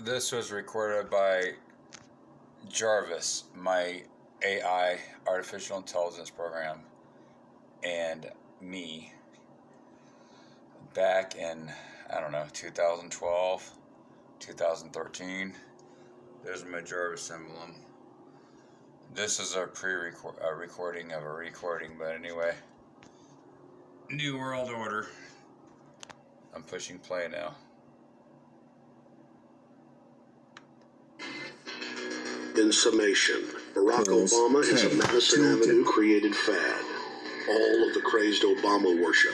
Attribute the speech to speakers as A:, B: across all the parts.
A: This was recorded by Jarvis, my AI, artificial intelligence program, and me back in, 2012, 2013. There's my Jarvis emblem. This is a recording of a recording, but anyway. New World Order. I'm pushing play now.
B: In summation, Barack Obama is a Madison Avenue created fad. All of the crazed Obama worship,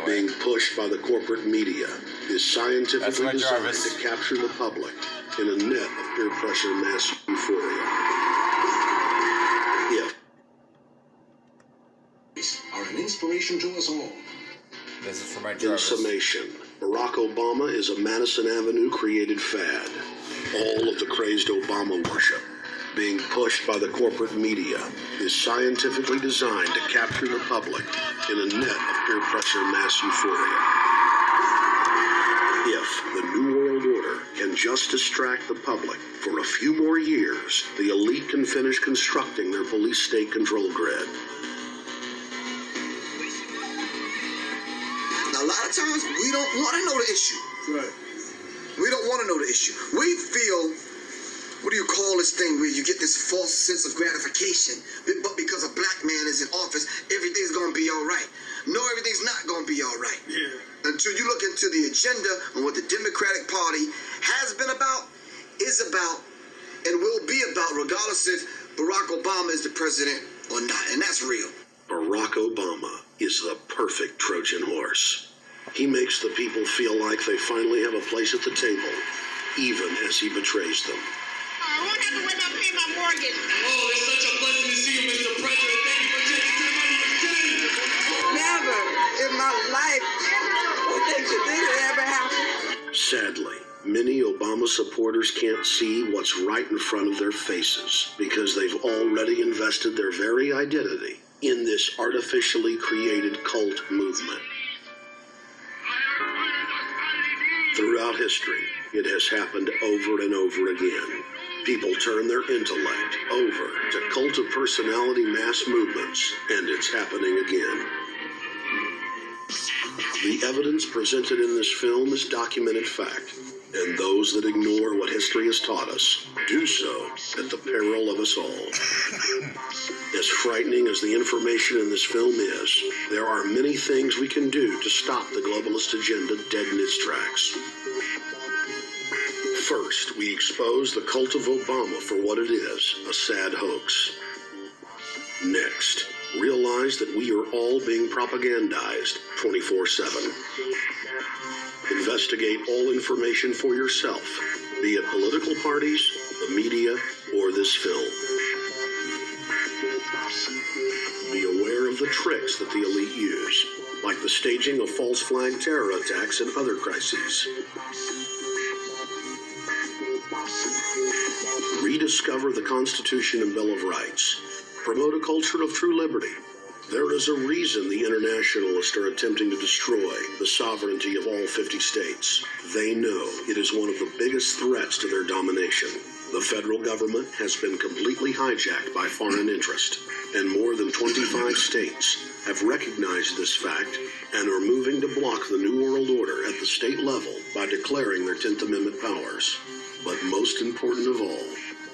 B: being pushed by the corporate media, is scientifically designed to capture the public in a net of peer pressure mass euphoria.
C: Are an inspiration to us all.
A: This is for my Jarvis.
B: In summation, Barack Obama is a Madison Avenue created fad. All of the crazed Obama worship, being pushed by the corporate media, is scientifically designed to capture the public in a net of peer pressure mass euphoria. If the New World Order can just distract the public for a few more years, the elite can finish constructing their police state control grid.
D: Now, a lot of times we don't want to know the issue.
C: Right.
D: We don't want to know the issue. We feel, what do you call this thing where you get this false sense of gratification, but because a black man is in office, everything's going to be all right. No, everything's not going to be all right.
C: Yeah.
D: Until you look into the agenda and what the Democratic Party has been about, is about, and will be about, regardless if Barack Obama is the president or not. And that's real.
B: Barack Obama is the perfect Trojan horse. He makes the people feel like they finally have a place at the table, even as he betrays them.
E: I won't have to worry about paying my mortgage.
F: Oh, it's such a pleasure to see you, Mr. President. Thank you for taking time out of your day.
E: Never in my life would think that this would ever happen.
B: Sadly, many Obama supporters can't see what's right in front of their faces because they've already invested their very identity in this artificially created cult movement. Throughout history, it has happened over and over again. People turn their intellect over to cult of personality mass movements, and it's happening again. The evidence presented in this film is documented fact, and those that ignore what history has taught us do so at the peril of us all. As frightening as the information in this film is, there are many things we can do to stop the globalist agenda dead in its tracks. First, we expose the cult of Obama for what it is, a sad hoax. Next, realize that we are all being propagandized 24/7. Investigate all information for yourself, be it political parties, the media, or this film. Be aware of the tricks that the elite use, like the staging of false flag terror attacks and other crises. Rediscover the Constitution and Bill of Rights. Promote a culture of true liberty. There is a reason the internationalists are attempting to destroy the sovereignty of all 50 states. They know it is one of the biggest threats to their domination. The federal government has been completely hijacked by foreign interest, and more than 25 states have recognized this fact and are moving to block the New World Order at the state level by declaring their 10th Amendment powers. But most important of all,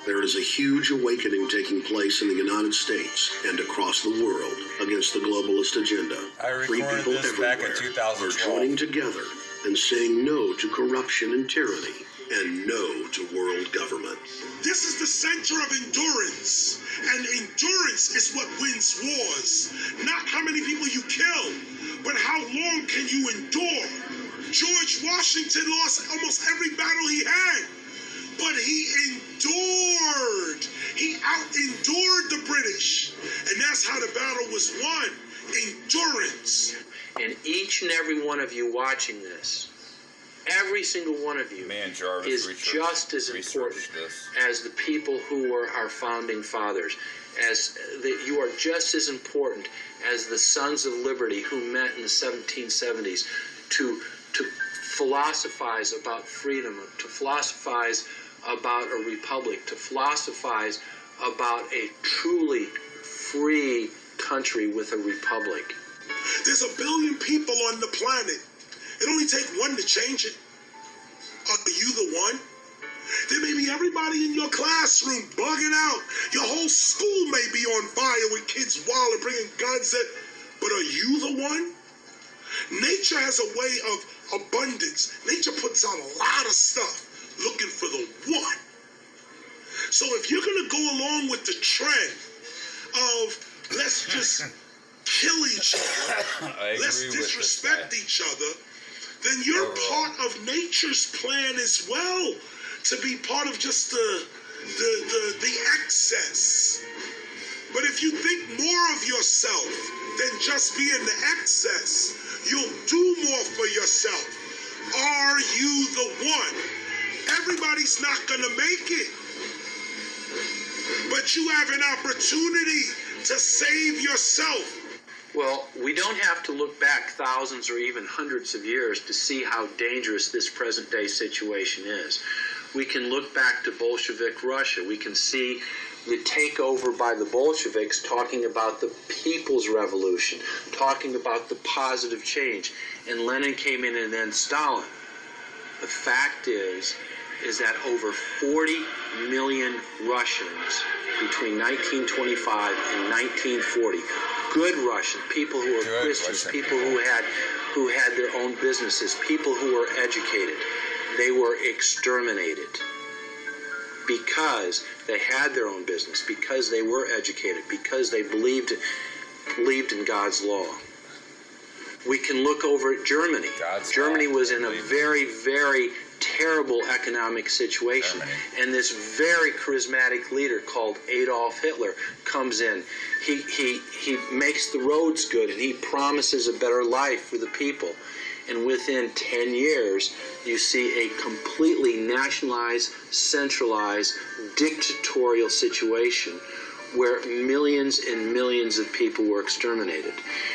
B: there is a huge awakening taking place in the United States and across the world against the globalist agenda. Free people everywhere are joining together and saying no to corruption and tyranny and no to world government.
G: This is the center of endurance, and endurance is what wins wars. Not how many people you kill, but how long can you endure. George Washington lost almost every battle he had, but he endured. He out-endured the British, and that's how the battle was won. Endurance.
H: And each and every one of you watching this, every single one of you is just as important as the people who were our founding fathers. You are just as important as the Sons of Liberty who met in the 1770s to philosophize about freedom, to philosophize about a republic, to philosophize about a truly free country with a republic.
G: There's 1 billion people on the planet. It only takes one to change it. Are you the one? There may be everybody in your classroom bugging out. Your whole school may be on fire with kids wilding, bringing guns at. But are you the one? Nature has a way of abundance. Nature puts out a lot of stuff looking for the one. So if you're going to go along with the trend of let's just kill each other, let's disrespect each other, then you're part of nature's plan as well, to be part of just the excess. But if you think more of yourself than just being the excess, you'll do more for yourself. Are you the one? Everybody's not gonna make it, but you have an opportunity to save yourself.
H: Well, we don't have to look back thousands or even hundreds of years to see how dangerous this present day situation is. We can look back to Bolshevik Russia. We can see the takeover by the Bolsheviks talking about the people's revolution, talking about the positive change. And Lenin came in and then Stalin. The fact is that over 40 million Russians between 1925 and 1940, good Russians, people who were Christians, people who had their own businesses, people who were educated, they were exterminated because they had their own business, because they were educated, because they believed in God's law. We can look over at Germany. Germany was in a very, very terrible economic situation. And this very charismatic leader called Adolf Hitler comes in. He makes the roads good, and he promises a better life for the people. And within 10 years, you see a completely nationalized, centralized, dictatorial situation where millions and millions of people were exterminated.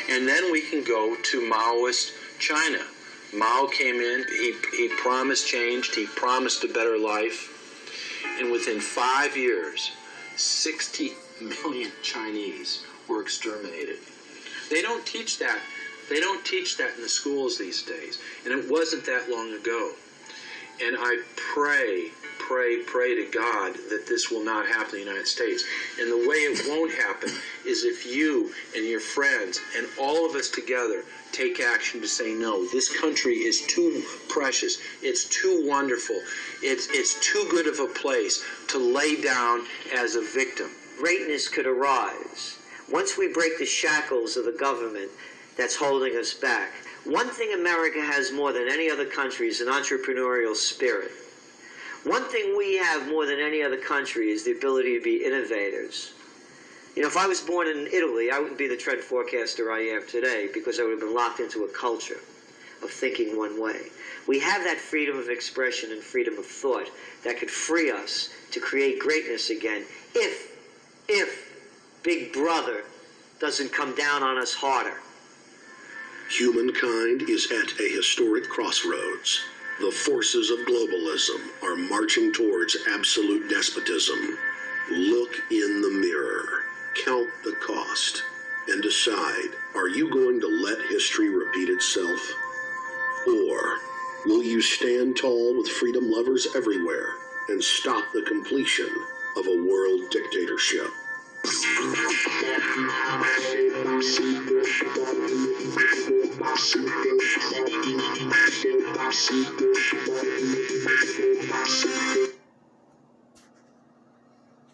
H: And then we can go to Maoist China. Mao came in, he promised change, he promised a better life, and within 5 years, 60 million Chinese were exterminated. They don't teach that. They don't teach that in the schools these days, and it wasn't that long ago. And I pray to God that this will not happen in the United States. And the way it won't happen is if you and your friends and all of us together take action to say, no, this country is too precious, it's too wonderful, it's too good of a place to lay down as a victim.
I: Greatness could arise once we break the shackles of the government that's holding us back. One thing America has more than any other country is an entrepreneurial spirit. One thing we have more than any other country is the ability to be innovators. You know, if I was born in Italy, I wouldn't be the trend forecaster I am today, because I would have been locked into a culture of thinking one way. We have that freedom of expression and freedom of thought that could free us to create greatness again if Big Brother doesn't come down on us harder.
B: Humankind is at a historic crossroads. The forces of globalism are marching towards absolute despotism. Look in the mirror, count the cost, and decide, are you going to let history repeat itself? Or will you stand tall with freedom lovers everywhere and stop the completion of a world dictatorship?